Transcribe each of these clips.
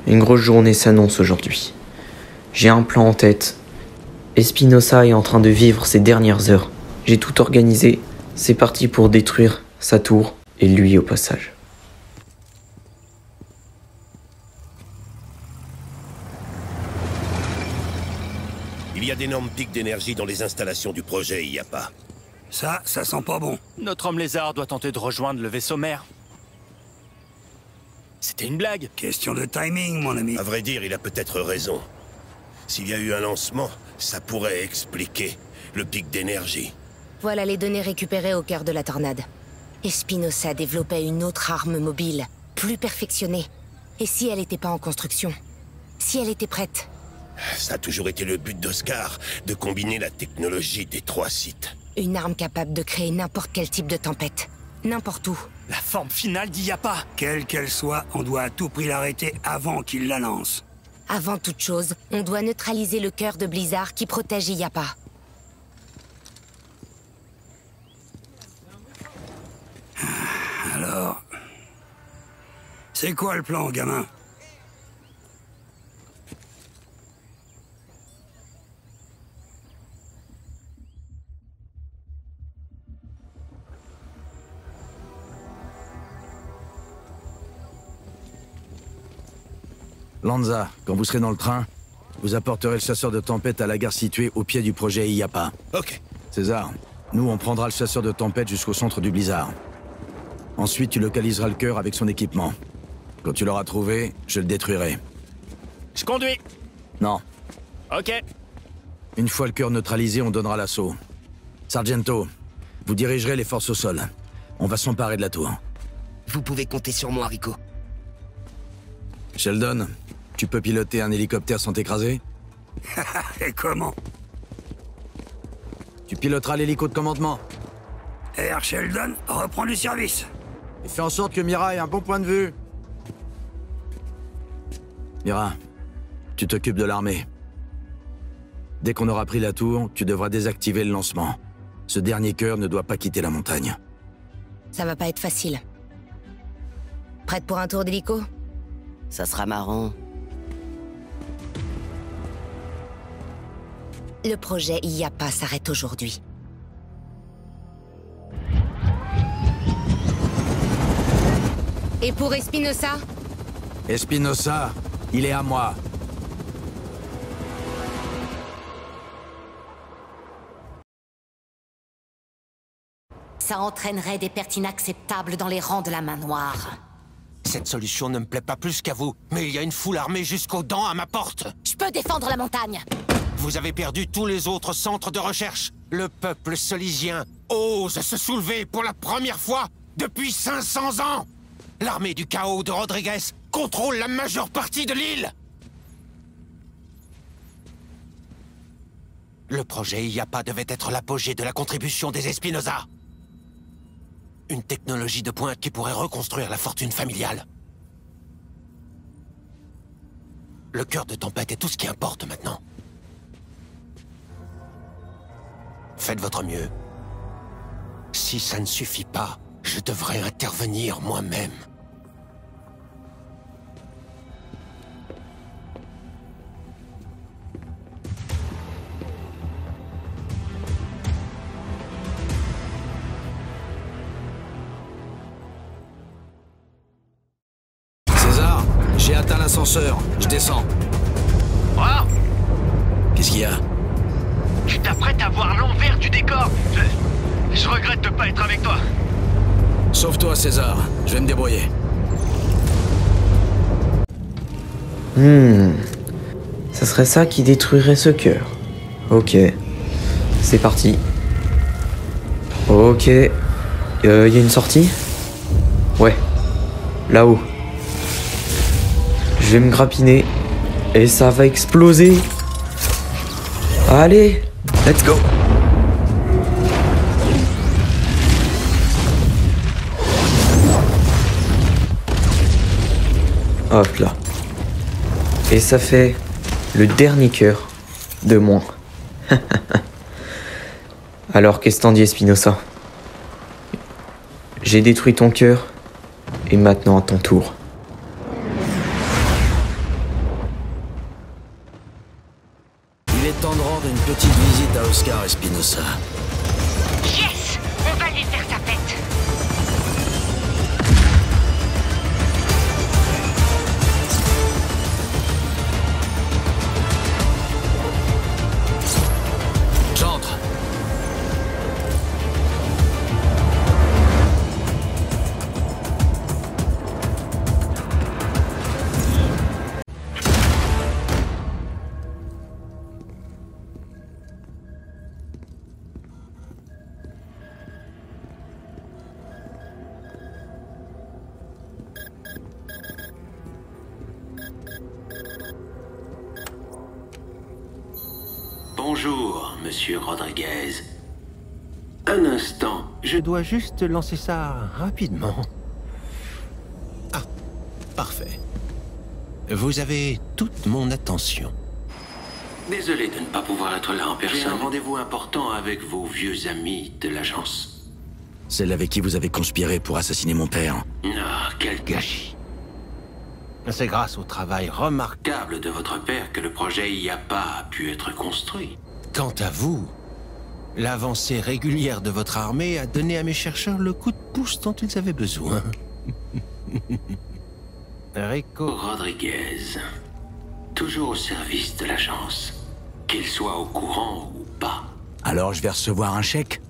Une grosse journée s'annonce aujourd'hui. J'ai un plan en tête. Espinosa est en train de vivre ses dernières heures. J'ai tout organisé. C'est parti pour détruire sa tour et lui au passage. Il y a d'énormes pics d'énergie dans les installations du projet IAPA. Ça sent pas bon. Notre homme lézard doit tenter de rejoindre le vaisseau mère. C'était une blague. Question de timing, mon ami. À vrai dire, il a peut-être raison. S'il y a eu un lancement, ça pourrait expliquer le pic d'énergie. Voilà les données récupérées au cœur de la tornade. Espinosa développait une autre arme mobile, plus perfectionnée. Et si elle n'était pas en construction? Si elle était prête? Ça a toujours été le but d'Oscar, de combiner la technologie des 3 sites. Une arme capable de créer n'importe quel type de tempête. N'importe où. La forme finale d'IAPA. Quelle qu'elle soit, on doit à tout prix l'arrêter avant qu'il la lance. Avant toute chose, on doit neutraliser le cœur de Blizzard qui protège IAPA. Alors... C'est quoi le plan, gamin? Lanza, quand vous serez dans le train, vous apporterez le chasseur de tempête à la gare située au pied du projet IAPA. Ok. César, nous on prendra le chasseur de tempête jusqu'au centre du blizzard. Ensuite tu localiseras le cœur avec son équipement. Quand tu l'auras trouvé, je le détruirai. Je conduis. Non. Ok. Une fois le cœur neutralisé, on donnera l'assaut. Sargento, vous dirigerez les forces au sol. On va s'emparer de la tour. Vous pouvez compter sur moi, Rico. Sheldon, tu peux piloter un hélicoptère sans t'écraser? Et comment? Tu piloteras l'hélico de commandement. Air Sheldon reprend du service. Et fais en sorte que Mira ait un bon point de vue. Mira, tu t'occupes de l'armée. Dès qu'on aura pris la tour, tu devras désactiver le lancement. Ce dernier cœur ne doit pas quitter la montagne. Ça va pas être facile. Prête pour un tour d'hélico? Ça sera marrant. Le projet IAPA s'arrête aujourd'hui. Et pour Espinosa? Espinosa, il est à moi. Ça entraînerait des pertes inacceptables dans les rangs de la main noire. Cette solution ne me plaît pas plus qu'à vous, mais il y a une foule armée jusqu'aux dents à ma porte. Je peux défendre la montagne. Vous avez perdu tous les autres centres de recherche. Le peuple solisien ose se soulever pour la première fois depuis 500 ans. L'armée du chaos de Rodriguez contrôle la majeure partie de l'île. Le projet IAPA devait être l'apogée de la contribution des Espinosa. Une technologie de pointe qui pourrait reconstruire la fortune familiale. Le cœur de tempête est tout ce qui importe maintenant. Faites votre mieux. Si ça ne suffit pas, je devrais intervenir moi-même. César, j'ai atteint l'ascenseur. Je descends. Wow! Qu'est-ce qu'il y a? Tu t'apprêtes à voir l'envers du décor. Je regrette de pas être avec toi. Sauve-toi, César. Je vais me débrouiller. Ça serait ça qui détruirait ce cœur. Ok. C'est parti. Ok. Y a une sortie? Ouais. Là-haut. Je vais me grappiner. Et ça va exploser. Allez, let's go. Hop là. Et ça fait le dernier cœur de moins. Alors qu'est-ce t'en dis, Espinosa? J'ai détruit ton cœur, et maintenant à ton tour. temps de rendre une petite visite à Oscar Espinosa. Yes! On va lui faire sa fête. J'entre. Bonjour, monsieur Rodriguez. Un instant, je dois juste lancer ça rapidement. Ah, parfait. Vous avez toute mon attention. Désolé de ne pas pouvoir être là en personne. J'ai un rendez-vous important avec vos vieux amis de l'agence. Celle avec qui vous avez conspiré pour assassiner mon père. Ah, quel gâchis. C'est grâce au travail remarquable de votre père que le projet IAPA a pu être construit. Quant à vous, l'avancée régulière de votre armée a donné à mes chercheurs le coup de pouce dont ils avaient besoin. Rico Rodriguez, toujours au service de l'agence, qu'il soit au courant ou pas. Alors je vais recevoir un chèque?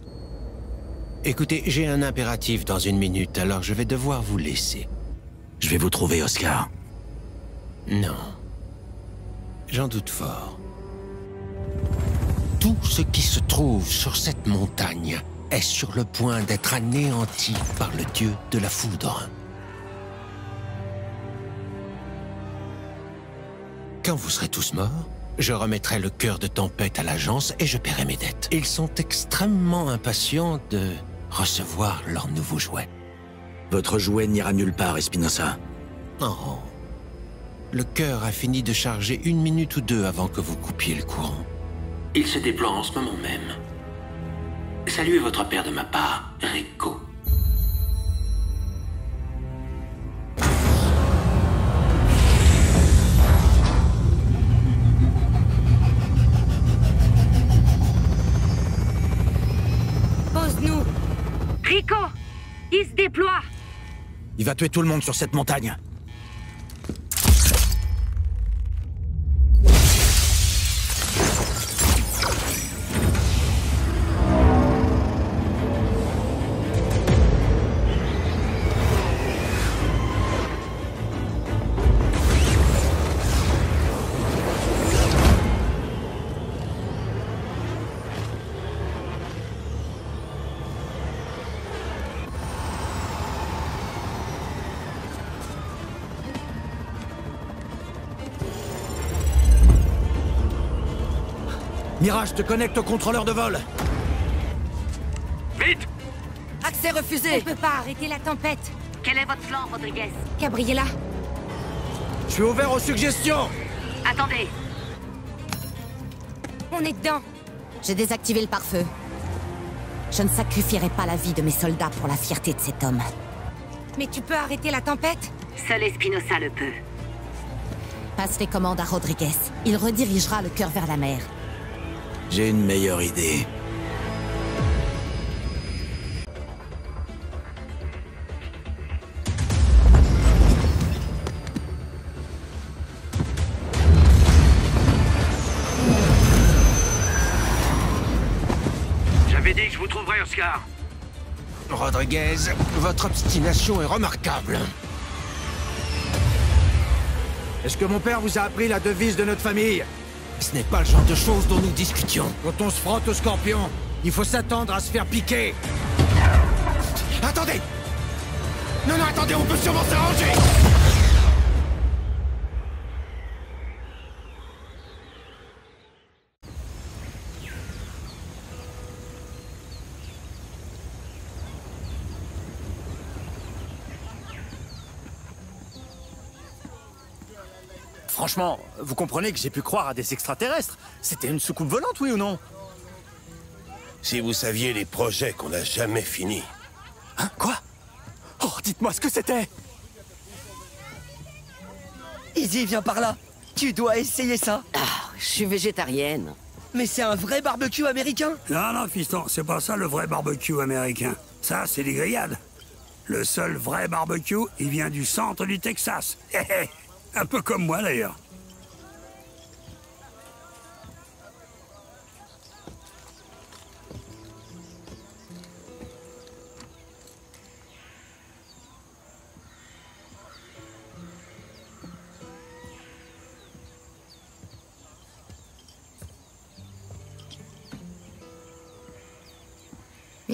Écoutez, j'ai un impératif dans 1 minute, alors je vais devoir vous laisser. Je vais vous trouver, Oscar. Non. J'en doute fort. Tout ce qui se trouve sur cette montagne est sur le point d'être anéanti par le dieu de la foudre. Quand vous serez tous morts, je remettrai le cœur de tempête à l'agence et je paierai mes dettes. Ils sont extrêmement impatients de recevoir leur nouveau jouet. Votre jouet n'ira nulle part, Espinosa. Oh. Le cœur a fini de charger 1 minute ou 2 avant que vous coupiez le courant. Il se déploie en ce moment même. Saluez votre père de ma part, Rico. Pose-nous. Rico, il se déploie. Il va tuer tout le monde sur cette montagne. Mirage, te connecte au contrôleur de vol. Vite! Accès refusé. On peut pas arrêter la tempête. Quel est votre plan, Rodriguez? Gabriella. Je suis ouvert aux suggestions. Attendez. On est dedans. J'ai désactivé le pare-feu. Je ne sacrifierai pas la vie de mes soldats pour la fierté de cet homme. Mais tu peux arrêter la tempête? Seul Espinosa le peut. Passe les commandes à Rodriguez. Il redirigera le cœur vers la mer. J'ai une meilleure idée. J'avais dit que je vous trouverais, Oscar. Rodriguez, votre obstination est remarquable. Est-ce que mon père vous a appris la devise de notre famille? Ce n'est pas le genre de choses dont nous discutions. Quand on se frotte au scorpion, il faut s'attendre à se faire piquer. Attendez! Non, non, attendez, on peut sûrement s'arranger! Franchement, vous comprenez que j'ai pu croire à des extraterrestres. C'était une soucoupe volante, oui ou non? Si vous saviez les projets qu'on n'a jamais finis. Hein? Quoi? Oh, dites-moi ce que c'était! Izzy, viens par là. Tu dois essayer ça. Ah, je suis végétarienne. Mais c'est un vrai barbecue américain? Non, non, fiston, c'est pas ça le vrai barbecue américain. Ça, c'est des grillades. Le seul vrai barbecue, il vient du centre du Texas. Un peu comme moi, d'ailleurs.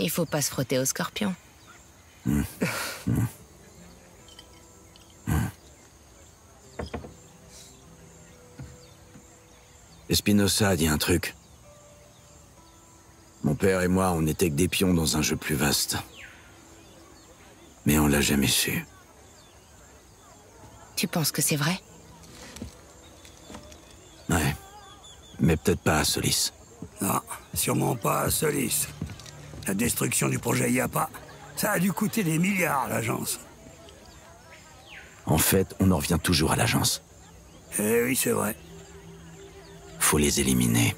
Il faut pas se frotter aux scorpions. Espinosa a dit un truc. Mon père et moi, on n'était que des pions dans un jeu plus vaste. Mais on l'a jamais su. Tu penses que c'est vrai? Ouais. Mais peut-être pas à Solis. Non, sûrement pas à Solis. La destruction du projet IAPA, ça a dû coûter des milliards à l'agence. En fait, on en revient toujours à l'agence. Eh oui, c'est vrai. Faut les éliminer.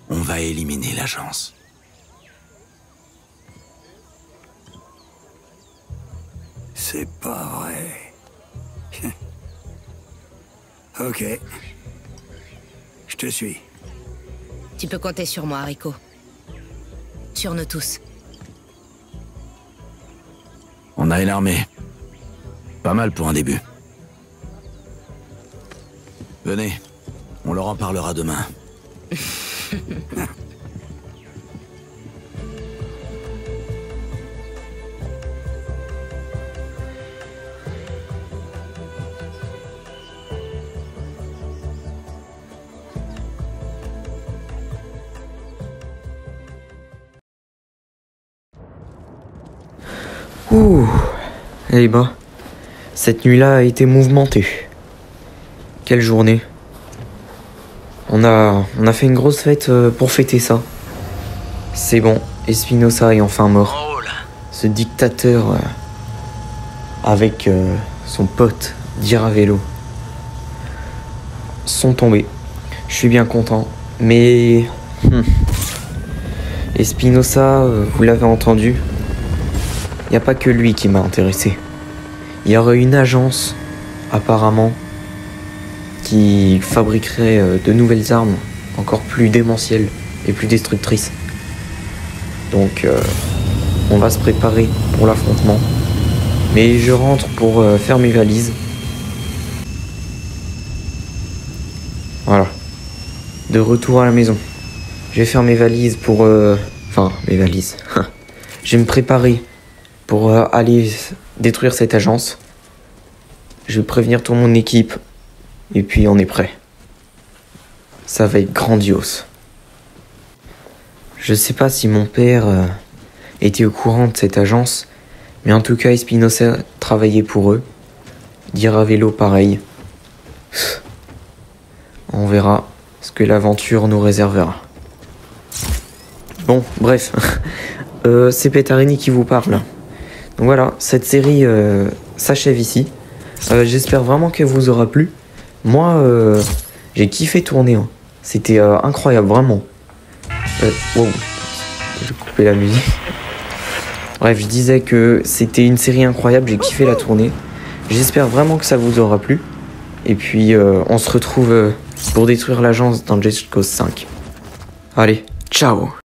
On va éliminer l'agence. C'est pas vrai. Ok. Je te suis. Tu peux compter sur moi, Hariko. Sur nous tous. On a une armée. Pas mal pour un début. Venez, on leur en parlera demain. Ouh. Eh ben, cette nuit-là a été mouvementée. Quelle journée. On a fait une grosse fête pour fêter ça. C'est bon, Espinosa est enfin mort. Ce dictateur avec son pote Diravello sont tombés. Je suis bien content, mais Espinosa, vous l'avez entendu, il n'y a pas que lui qui m'a intéressé. Il y aurait une agence, apparemment, qui fabriquerait de nouvelles armes encore plus démentielles et plus destructrices. Donc, on va se préparer pour l'affrontement. Mais je rentre pour faire mes valises. Voilà. De retour à la maison. Je vais faire mes valises pour... Enfin, mes valises. Je vais me préparer pour aller détruire cette agence. Je vais prévenir toute mon équipe. Et puis on est prêt. Ça va être grandiose. Je sais pas si mon père était au courant de cette agence, mais en tout cas Espinosa travaillait pour eux. Diravello pareil. On verra ce que l'aventure nous réservera. Bon, bref. C'est Petarini qui vous parle. Donc voilà, cette série s'achève ici. J'espère vraiment qu'elle vous aura plu. Moi, j'ai kiffé tourner. Hein. C'était incroyable, vraiment. Wow. J'ai coupé la musique. Bref, je disais que c'était une série incroyable. J'ai kiffé la tournée. J'espère vraiment que ça vous aura plu. Et puis, on se retrouve pour détruire l'agence dans Just Cause 5. Allez, ciao!